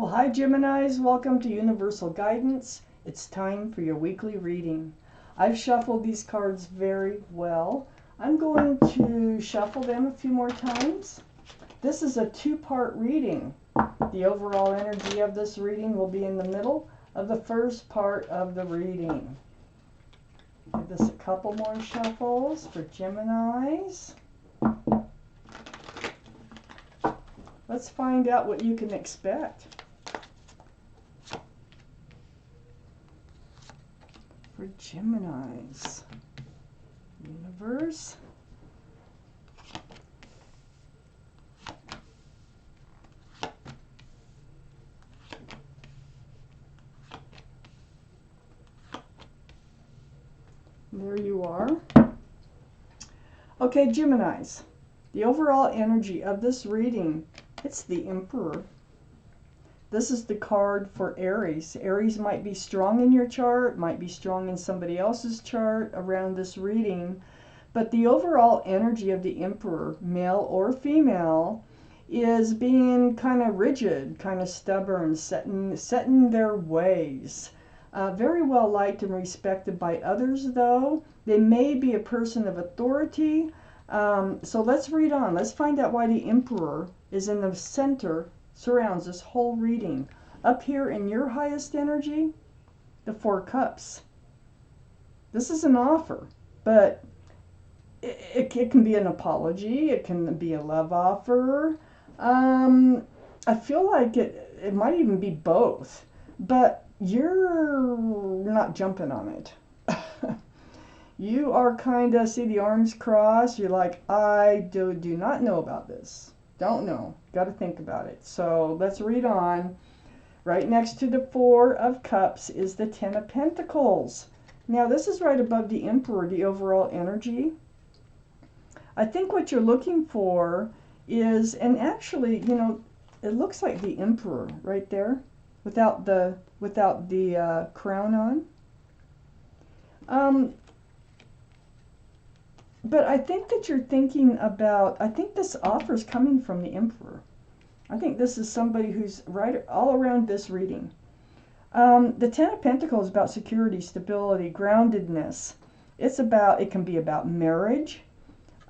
Well, hi Geminis, welcome to Universal Guidance. It's time for your weekly reading. I've shuffled these cards very well. I'm going to shuffle them a few more times. This is a two-part reading. The overall energy of this reading will be in the middle of the first part of the reading. Give this a couple more shuffles for Geminis. Let's find out what you can expect. For Geminis, universe, there you are. Okay, Geminis, the overall energy of this reading, it's the Emperor. This is the card for Aries. Aries might be strong in your chart, might be strong in somebody else's chart around this reading, but the overall energy of the Emperor, male or female, is being kind of rigid, kind of stubborn, set in their ways. Very well liked and respected by others, though. They may be a person of authority. So let's read on. Let's find out why the Emperor is in the center, surrounds this whole reading. Up here in your highest energy, the Four Cups. This is an offer, but it can be an apology. It can be a love offer. I feel like it might even be both, but you're not jumping on it. You are kind of, see the arms crossed, you're like, I do not know about this. Don't know. Got to think about it. So let's read on. Right next to the Four of Cups is the Ten of Pentacles. Now this is right above the Emperor, the overall energy. I think what you're looking for is, and actually, you know, it looks like the Emperor right there, without the crown on. But I think that you're thinking about, I think this offer is coming from the Emperor. I think this is somebody who's right all around this reading. The Ten of Pentacles is about security, stability, groundedness. It can be about marriage.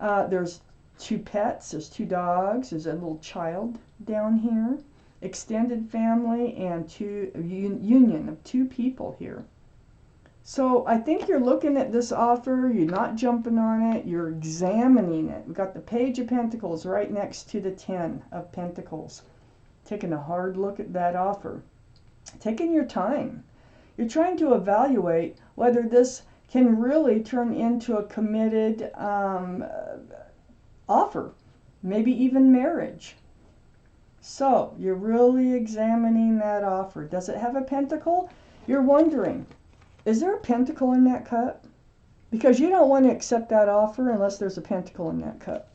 There's two pets, there's two dogs, there's a little child down here. Extended family and union of two people here. So I think you're looking at this offer, you're not jumping on it, you're examining it. We've got the Page of Pentacles right next to the Ten of Pentacles. Taking a hard look at that offer. Taking your time. You're trying to evaluate whether this can really turn into a committed offer. Maybe even marriage. So you're really examining that offer. Does it have a pentacle? You're wondering, is there a pentacle in that cup? Because you don't want to accept that offer unless there's a pentacle in that cup.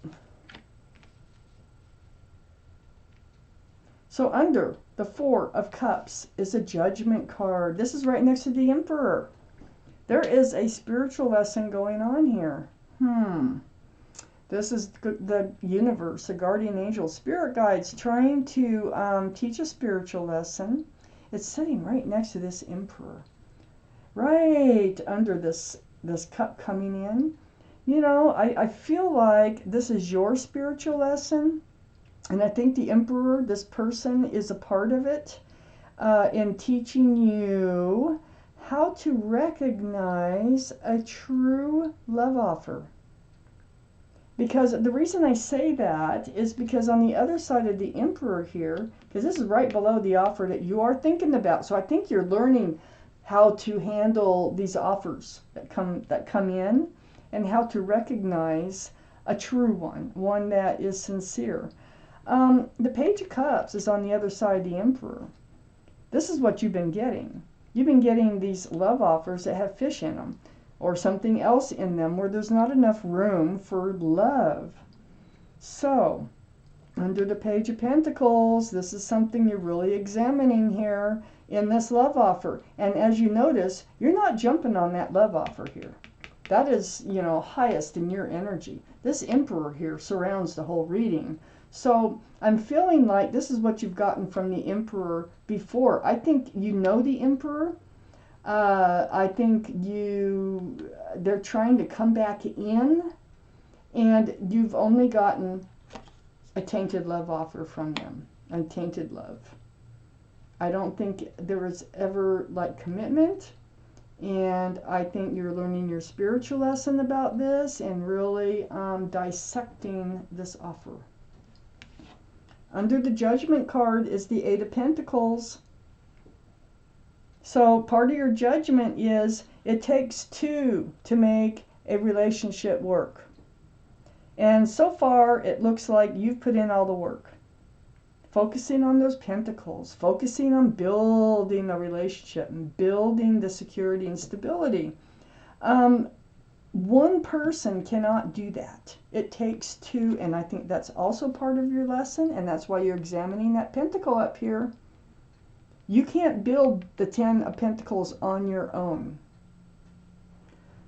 So under the Four of Cups is a Judgment card. This is right next to the Emperor. There is a spiritual lesson going on here. This is the universe, the guardian angel, spirit guides trying to teach a spiritual lesson. It's sitting right next to this Emperor. Right under this cup coming in. You know, I feel like this is your spiritual lesson. And I think the Emperor, this person, is a part of it in teaching you how to recognize a true love offer. Because the reason I say that is because on the other side of the Emperor here, because this is right below the offer that you are thinking about. So I think you're learning how to handle these offers that come in, and how to recognize a true one that is sincere. The Page of Cups is on the other side of the Emperor. This is what you've been getting. You've been getting these love offers that have fish in them, or something else in them where there's not enough room for love. So, under the Page of Pentacles, this is something you're really examining here in this love offer. And as you notice, you're not jumping on that love offer here. That is, you know, highest in your energy. This Emperor here surrounds the whole reading. So I'm feeling like this is what you've gotten from the Emperor before. I think you know the Emperor. I think they're trying to come back in, and you've only gotten a tainted love offer from them. Untainted love. I don't think there was ever like commitment, and I think you're learning your spiritual lesson about this and really dissecting this offer. Under the Judgment card is the Eight of Pentacles. So part of your judgment is it takes two to make a relationship work. And so far it looks like you've put in all the work. Focusing on those pentacles, focusing on building a relationship and building the security and stability. One person cannot do that. It takes two, and I think that's also part of your lesson, and that's why you're examining that pentacle up here. You can't build the Ten of Pentacles on your own.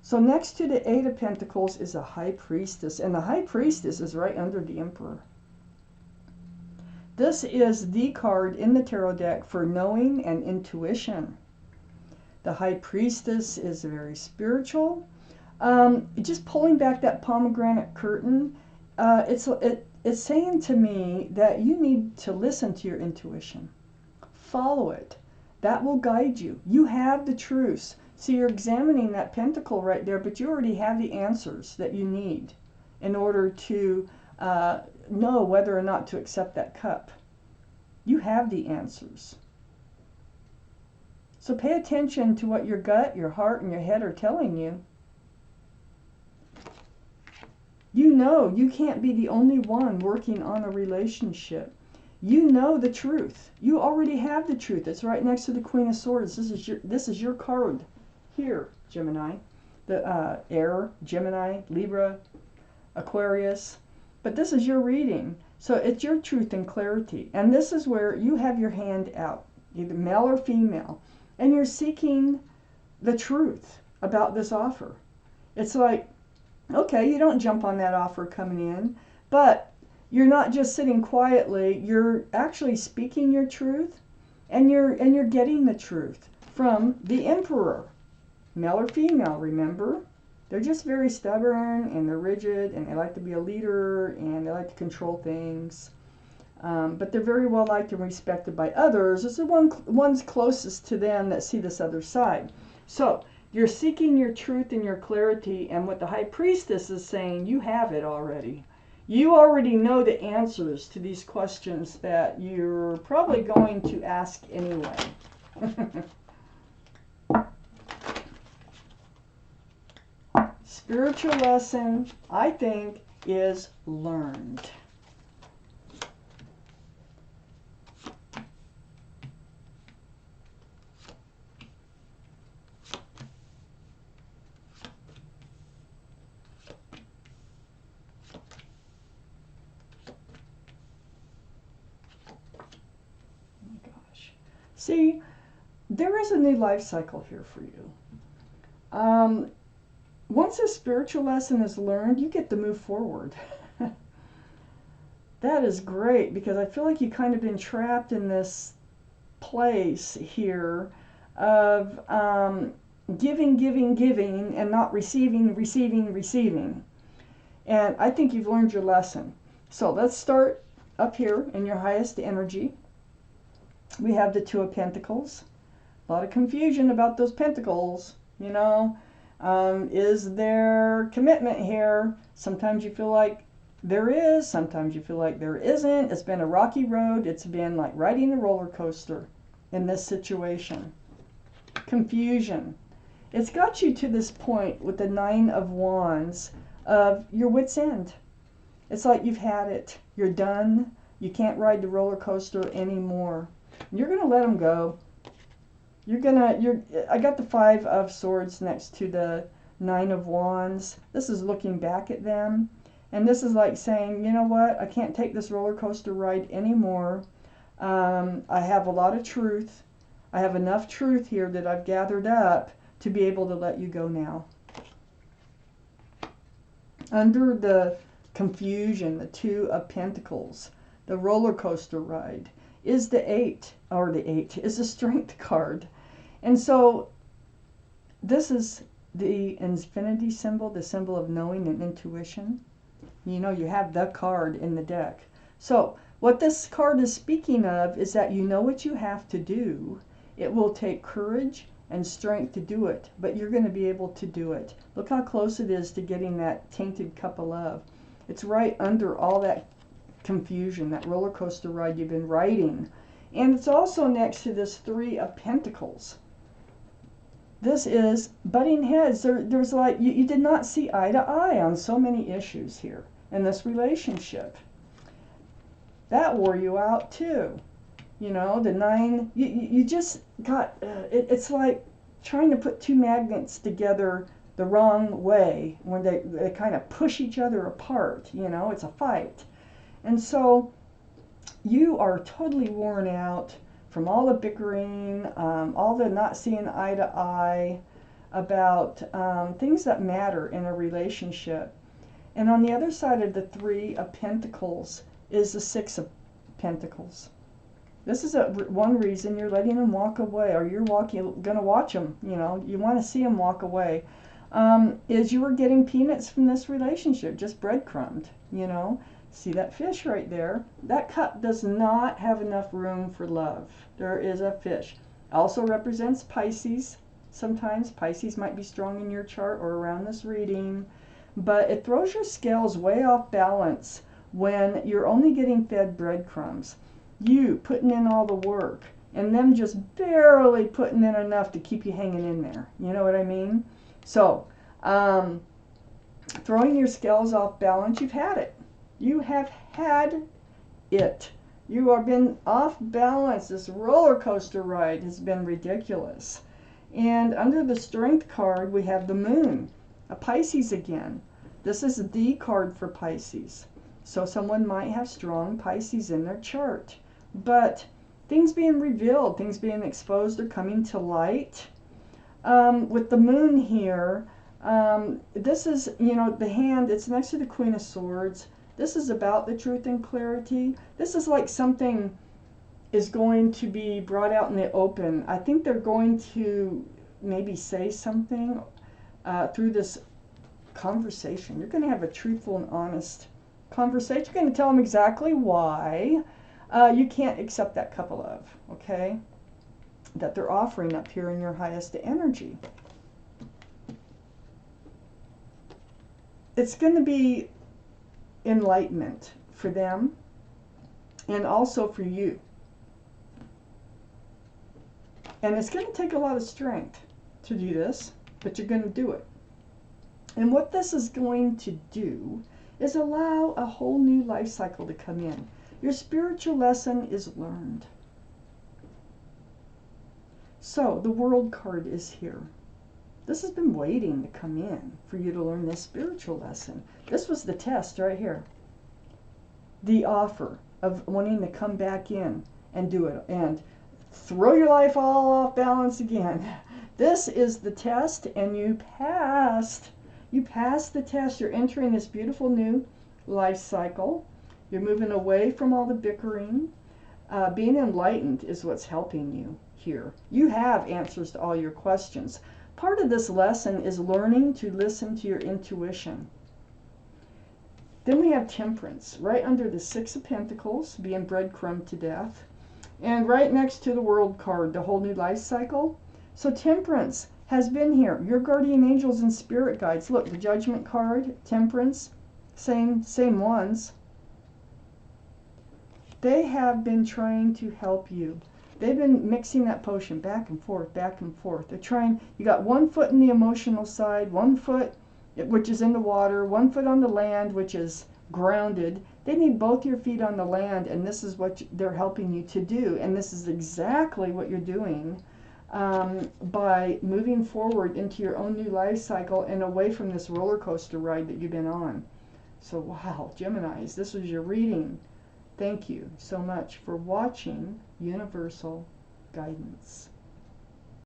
So next to the Eight of Pentacles is a High Priestess, and the High Priestess is right under the Emperor. This is the card in the tarot deck for knowing and intuition. The High Priestess is very spiritual. Just pulling back that pomegranate curtain, it's saying to me that you need to listen to your intuition. Follow it. That will guide you. You have the truths. So you're examining that pentacle right there, but you already have the answers that you need in order to know whether or not to accept that cup. You have the answers. So pay attention to what your gut, your heart, and your head are telling you. You know you can't be the only one working on a relationship. You know the truth. You already have the truth. It's right next to the Queen of Swords. This is your card here, Gemini. The Air, Gemini, Libra, Aquarius. But this is your reading. So it's your truth and clarity. And this is where you have your hand out, either male or female. And you're seeking the truth about this offer. It's like, okay, you don't jump on that offer coming in, but you're not just sitting quietly. You're actually speaking your truth, and you're getting the truth from the Emperor, male or female. Remember, they're just very stubborn and they're rigid, and they like to be a leader and they like to control things. But they're very well liked and respected by others. It's the ones closest to them that see this other side. So you're seeking your truth and your clarity, and what the High Priestess is saying, you have it already. You already know the answers to these questions that you're probably going to ask anyway. Spiritual lesson, I think, is learned. See, there is a new life cycle here for you. Once a spiritual lesson is learned, you get to move forward. That is great, because I feel like you've kind of been trapped in this place here of giving, and not receiving. And I think you've learned your lesson. So let's start up here in your highest energy. We have the Two of Pentacles. A lot of confusion about those pentacles, you know. Is there commitment here? Sometimes you feel like there is, sometimes you feel like there isn't. It's been a rocky road. It's been like riding a roller coaster in this situation. Confusion. It's got you to this point with the Nine of Wands of your wit's end. It's like you've had it. You're done. You can't ride the roller coaster anymore. You're going to let them go. I got the Five of Swords next to the Nine of Wands. This is looking back at them. And this is like saying, you know what? I can't take this roller coaster ride anymore. I have a lot of truth. I have enough truth here that I've gathered up to be able to let you go now. Under the confusion, the Two of Pentacles, the roller coaster ride, is the Eight, or the Eight, is the Strength card. And so this is the infinity symbol, the symbol of knowing and intuition. You know, you have the card in the deck. So what this card is speaking of is that you know what you have to do. It will take courage and strength to do it, but you're going to be able to do it. Look how close it is to getting that tainted cup of love. It's right under all that confusion, that roller coaster ride you've been riding. And it's also next to this Three of Pentacles. This is butting heads. There's like, you did not see eye to eye on so many issues here in this relationship. That wore you out too. You know, the Nine, you just got, it's like trying to put two magnets together the wrong way when they kind of push each other apart. You know, it's a fight. And so you are totally worn out from all the bickering, all the not seeing eye to eye about things that matter in a relationship. And on the other side of the Three of Pentacles is the Six of Pentacles. This is one reason you're letting them walk away, or you're going to watch them, you know, you want to see them walk away, is you were getting peanuts from this relationship, just breadcrumbed, you know. See that fish right there? That cup does not have enough room for love. There is a fish. Also represents Pisces. Sometimes Pisces might be strong in your chart or around this reading, but it throws your scales way off balance when you're only getting fed breadcrumbs. You putting in all the work and them just barely putting in enough to keep you hanging in there. You know what I mean? So, throwing your scales off balance, you've had it. You have had it. You have been off balance. This roller coaster ride has been ridiculous. And under the Strength card, we have the Moon, a Pisces again. This is the card for Pisces. So someone might have strong Pisces in their chart. But things being revealed, things being exposed, are coming to light. With the Moon here, this is, you know, the hand, it's next to the Queen of Swords. This is about the truth and clarity. This is like something is going to be brought out in the open. I think they're going to maybe say something through this conversation. You're going to have a truthful and honest conversation. You're going to tell them exactly why you can't accept that cup of love, okay, that they're offering up here in your highest energy. It's going to be enlightenment for them and also for you. And it's going to take a lot of strength to do this, but you're going to do it. And what this is going to do is allow a whole new life cycle to come in. Your spiritual lesson is learned. So the World card is here. This has been waiting to come in for you to learn this spiritual lesson. This was the test right here. The offer of wanting to come back in and do it and throw your life all off balance again. This is the test, and you passed. You passed the test. You're entering this beautiful new life cycle. You're moving away from all the bickering. Being enlightened is what's helping you here. You have answers to all your questions. Part of this lesson is learning to listen to your intuition. Then we have Temperance, right under the Six of Pentacles, being breadcrumbed to death. And right next to the World card, the whole new life cycle. So Temperance has been here. Your guardian angels and spirit guides. Look, the Judgment card, Temperance, same ones. They have been trying to help you. They've been mixing that potion back and forth, back and forth. They're trying, you got 1 foot in the emotional side, 1 foot, which is in the water, 1 foot on the land, which is grounded. They need both your feet on the land, and this is what they're helping you to do. And this is exactly what you're doing by moving forward into your own new life cycle and away from this roller coaster ride that you've been on. So, wow, Geminis, this was your reading. Thank you so much for watching Universal Guidance.